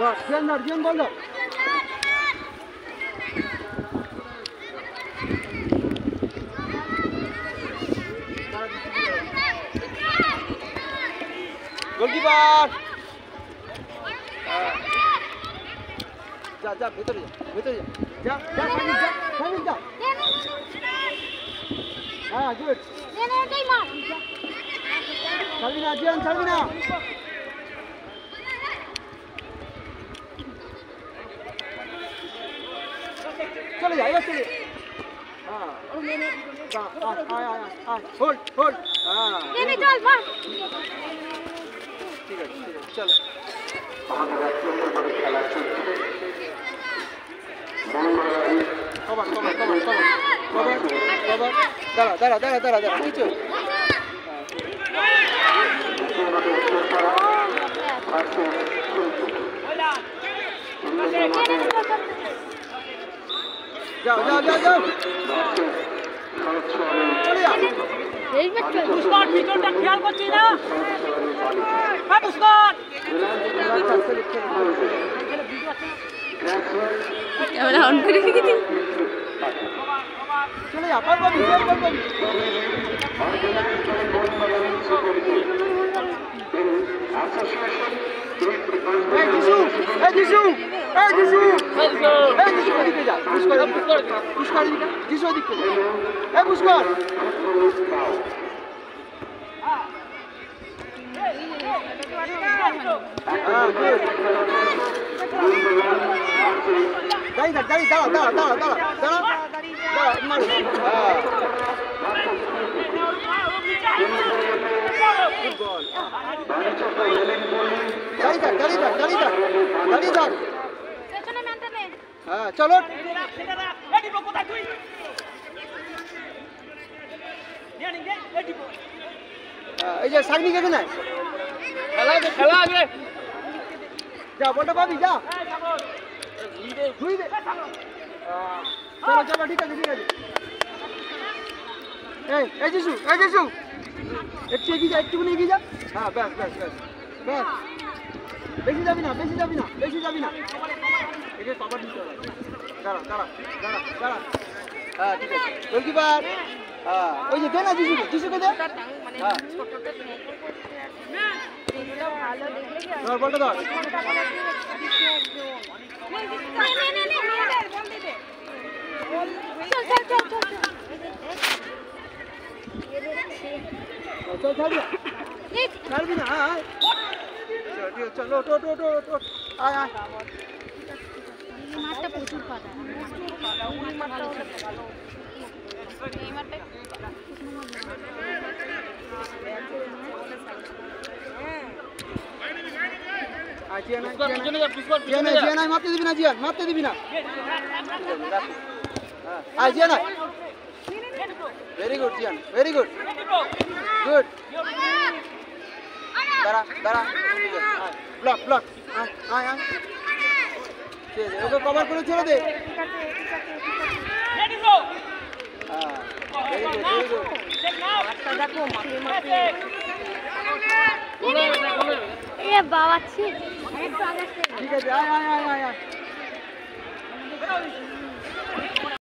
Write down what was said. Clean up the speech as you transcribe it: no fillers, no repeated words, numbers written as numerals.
বাস জিয়ান বল দাও গোলকিপার যা ভেতরে যা সামিল যা হ্যাঁ গুড ছাড়বি না জিয়ান ছাড়বি না চলে যা এবার চলে হ্যাঁ হোল্ড হ্যাঁ ঠিক আছে চলো কভার দাঁড়া কিছু যাও চলে যা পুষ্কর ভিতরটা খেয়াল করছিস না হ্যাঁ পুষ্কর ক্যামেরা অন করে রেখেছি চলে যা পারবি যিশু এদিকে যা পুষ্কর যিশু এদিকে পুষ্কর চলো এই যে সাগনি গেছে না খেলা আগে যা বলটা পাবি যা চলো ঠিক আছে এই যিশু একটু এগিয়ে যা হ্যাঁ ব্যাস বেশি যাবি না এটা কভার দিতে হবে দাঁড়া হ্যাঁ ঠিক আছে গোলকিপার হ্যাঁ ওই যে দে না যিশুকে দে হ্যাঁ ধর বলটা ধর ছাড়বি না চলো আয় মাছটা প্রচুর কাটা মারতে দিবি না ভেরি গুড জিয়ান ভেরি গুড দাঁড়া ব্লক ওকে কভার করে ছেড়ে দে বাবা ঠিক আছে আয়